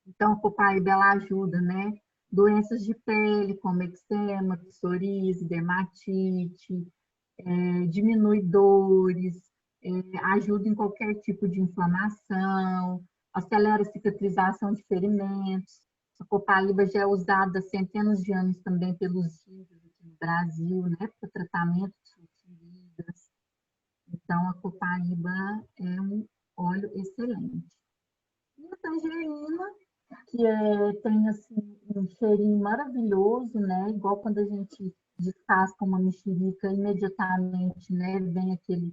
Então, a copaíba, ela ajuda, né? Doenças de pele, como eczema, psoríase, dermatite, diminui dores, ajuda em qualquer tipo de inflamação, acelera a cicatrização de ferimentos. A copaíba já é usada há centenas de anos também pelos índios aqui no Brasil, né, para tratamento de feridas. Então, a copaíba é um óleo excelente. E a tangerina, que tem assim, um cheirinho maravilhoso, né? Igual quando a gente descasca uma mexerica, imediatamente, né, vem aquele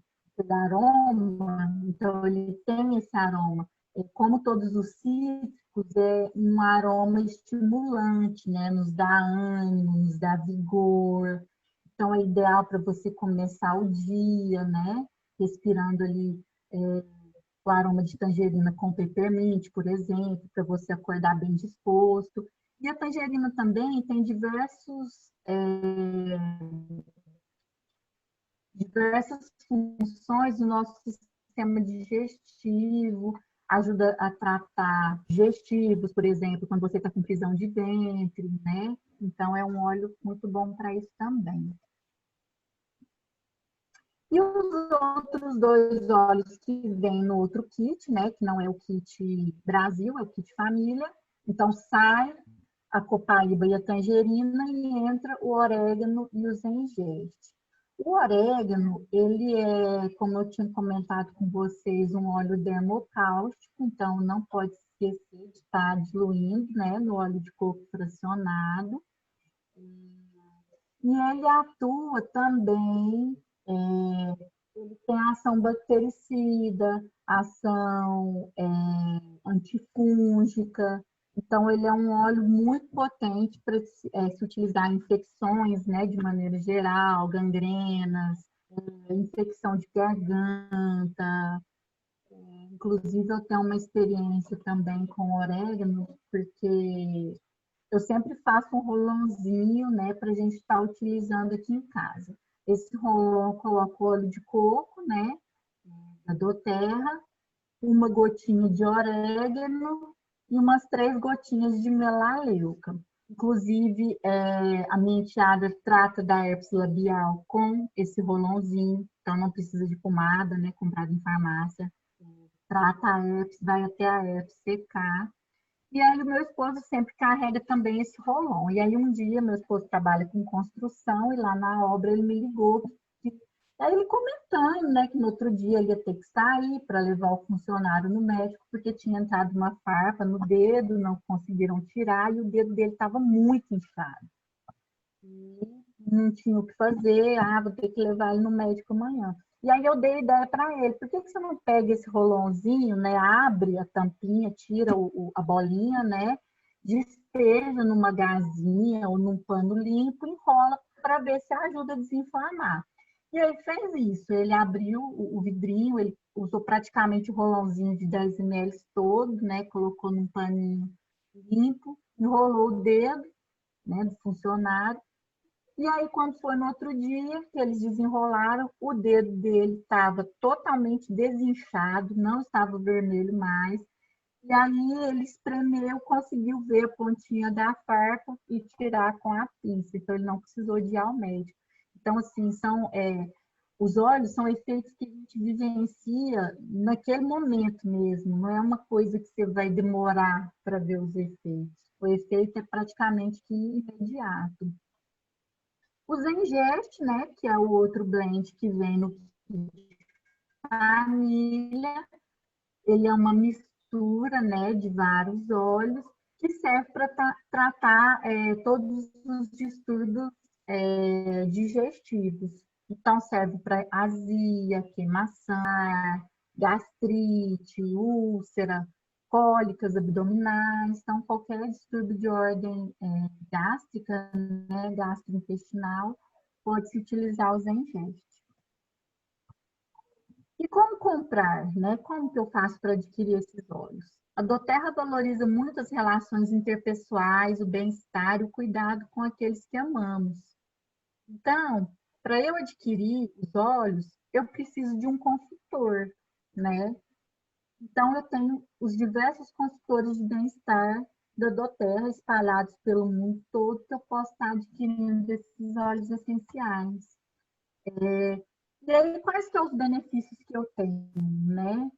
aroma. Então, ele tem esse aroma. Como todos os cítricos, é um aroma estimulante, né? Nos dá ânimo, nos dá vigor. Então, é ideal para você começar o dia, né? Respirando ali o aroma de tangerina com peppermint, por exemplo, para você acordar bem disposto. E a tangerina também tem diversas funções no nosso sistema digestivo, ajuda a tratar digestivos, por exemplo, quando você está com prisão de ventre, né? Então, é um óleo muito bom para isso também. E os outros dois óleos que vêm no outro kit, né, que não é o kit Brasil, é o kit família. Então, sai a copaíba e a tangerina e entra o orégano e o zengeste. O orégano, ele é, como eu tinha comentado com vocês, um óleo dermocáustico, então não pode esquecer de estar diluindo, né, no óleo de coco fracionado. E ele atua também, ele tem ação bactericida, ação antifúngica. Então, ele é um óleo muito potente para se utilizar em infecções, né, de maneira geral, gangrenas, infecção de garganta. Inclusive, eu tenho uma experiência também com orégano, porque eu sempre faço um rolãozinho, né, para a gente estar utilizando aqui em casa. Esse rolão eu coloco óleo de coco, né, da doTERRA, uma gotinha de orégano e umas 3 gotinhas de melaleuca. Inclusive, a minha enteada trata da herpes labial com esse rolãozinho, então não precisa de pomada, né, comprada em farmácia. Trata a herpes, vai até a herpes secar. E aí o meu esposo sempre carrega também esse rolão. E aí um dia meu esposo trabalha com construção e lá na obra ele me ligou. Aí ele comentando, né, que no outro dia ele ia ter que sair para levar o funcionário no médico porque tinha entrado uma farpa no dedo, não conseguiram tirar e o dedo dele estava muito inchado. E não tinha o que fazer, vou ter que levar ele no médico amanhã. E aí eu dei ideia para ele, por que você não pega esse rolãozinho, né, abre a tampinha, tira a bolinha, né, despeja numa gazinha ou num pano limpo, enrola para ver se ajuda a desinflamar. E aí fez isso, ele abriu o vidrinho, ele usou praticamente o rolãozinho de 10 ml todo, né, colocou num paninho limpo, enrolou o dedo, né, do funcionário. E aí, quando foi no outro dia que eles desenrolaram, o dedo dele estava totalmente desinchado, não estava vermelho mais. E aí ele espremeu, conseguiu ver a pontinha da farpa e tirar com a pinça. Então, ele não precisou de ir ao médico. Então, assim, os olhos são efeitos que a gente vivencia naquele momento mesmo. Não é uma coisa que você vai demorar para ver os efeitos. O efeito é praticamente que imediato. O Zengest, né, que é o outro blend que vem no família, ele é uma mistura, né, de vários óleos que serve para tratar todos os distúrbios digestivos. Então, serve para azia, queimação, gastrite, úlcera, cólicas abdominais. Então, qualquer distúrbio de ordem gástrica, né, gastrointestinal, pode-se utilizar o Zengest. E como comprar, né? Como que eu faço para adquirir esses óleos? A doTERRA valoriza muito as relações interpessoais, o bem-estar e o cuidado com aqueles que amamos. Então, para eu adquirir os óleos, eu preciso de um consultor, né? Então, eu tenho os diversos consultores de bem-estar da doTERRA espalhados pelo mundo todo que eu posso estar adquirindo esses óleos essenciais. E aí, quais são os benefícios que eu tenho, né?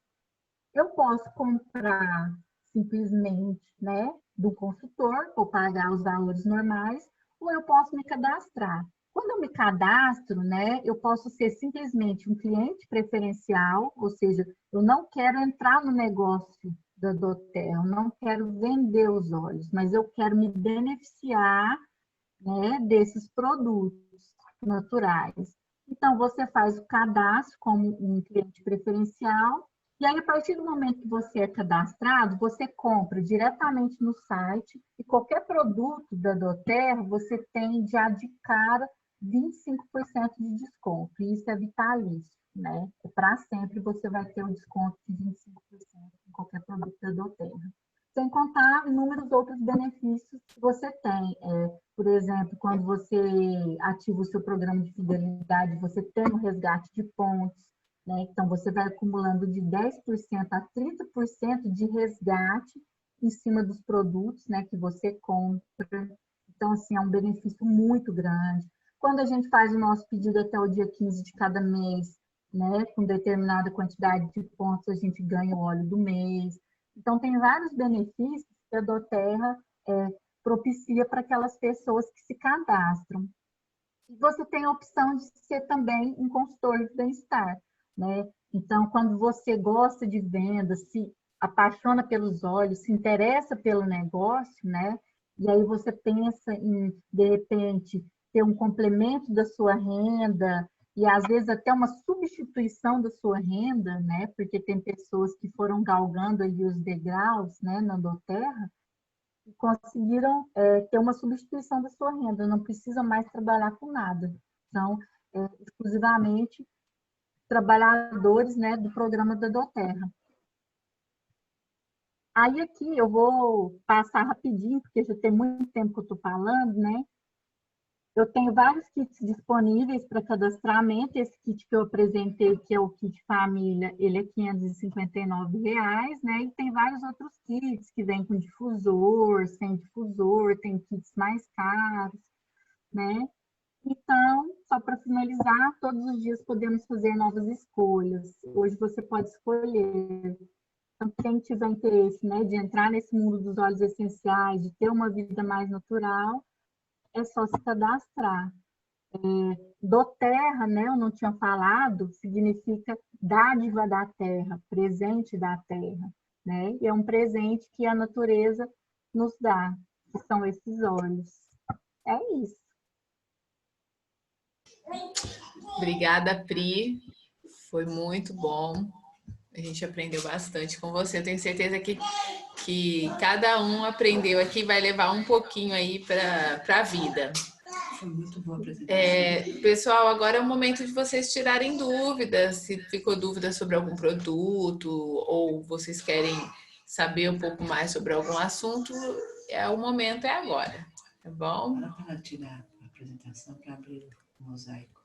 Eu posso comprar simplesmente, né, do consultor, ou pagar os valores normais, ou eu posso me cadastrar. Quando eu me cadastro, né, eu posso ser simplesmente um cliente preferencial, ou seja, eu não quero entrar no negócio da doTERRA, eu não quero vender os óleos, mas eu quero me beneficiar, né, desses produtos naturais. Então, você faz o cadastro como um cliente preferencial, e aí, a partir do momento que você é cadastrado, você compra diretamente no site, e qualquer produto da doTERRA, você tem já de cara 25% de desconto, e isso é vitalício, né? Para sempre você vai ter um desconto de 25% em qualquer produto da doTERRA. Sem contar inúmeros outros benefícios que você tem. Por exemplo, quando você ativa o seu programa de fidelidade, você tem um resgate de pontos, né? Então, você vai acumulando de 10% a 30% de resgate em cima dos produtos, né, que você compra. Então, assim, é um benefício muito grande. Quando a gente faz o nosso pedido até o dia 15 de cada mês, né, com determinada quantidade de pontos, a gente ganha o óleo do mês. Então, tem vários benefícios que a doTERRA propicia para aquelas pessoas que se cadastram. E você tem a opção de ser também um consultor de bem-estar, né? Então, quando você gosta de venda, se apaixona pelos olhos, se interessa pelo negócio, né? E aí você pensa em, de repente, ter um complemento da sua renda e às vezes até uma substituição da sua renda, né? Porque tem pessoas que foram galgando ali os degraus, né, na doTERRA, e conseguiram ter uma substituição da sua renda, não precisa mais trabalhar com nada. São exclusivamente trabalhadores, né, do programa da doTERRA. Aí aqui eu vou passar rapidinho, porque já tem muito tempo que eu estou falando, né? Eu tenho vários kits disponíveis para cadastramento. Esse kit que eu apresentei, que é o kit família, ele é R$ 559, né? E tem vários outros kits que vêm com difusor, sem difusor, tem kits mais caros, né? Então, só para finalizar, todos os dias podemos fazer novas escolhas. Hoje você pode escolher. Então, quem tiver interesse, né, de entrar nesse mundo dos óleos essenciais, de ter uma vida mais natural, é só se cadastrar. doTERRA, né, eu não tinha falado, significa dádiva da terra, presente da terra, né? E é um presente que a natureza nos dá, que são esses óleos. É isso. Obrigada, Pri. Foi muito bom. A gente aprendeu bastante com você. Eu tenho certeza que cada um aprendeu aqui, vai levar um pouquinho aí para a vida. Foi muito boa a apresentação. Pessoal, agora é o momento de vocês tirarem dúvidas. Se ficou dúvida sobre algum produto ou vocês querem saber um pouco mais sobre algum assunto, o momento é agora, tá bom? Para tirar a apresentação para abrir o mosaico.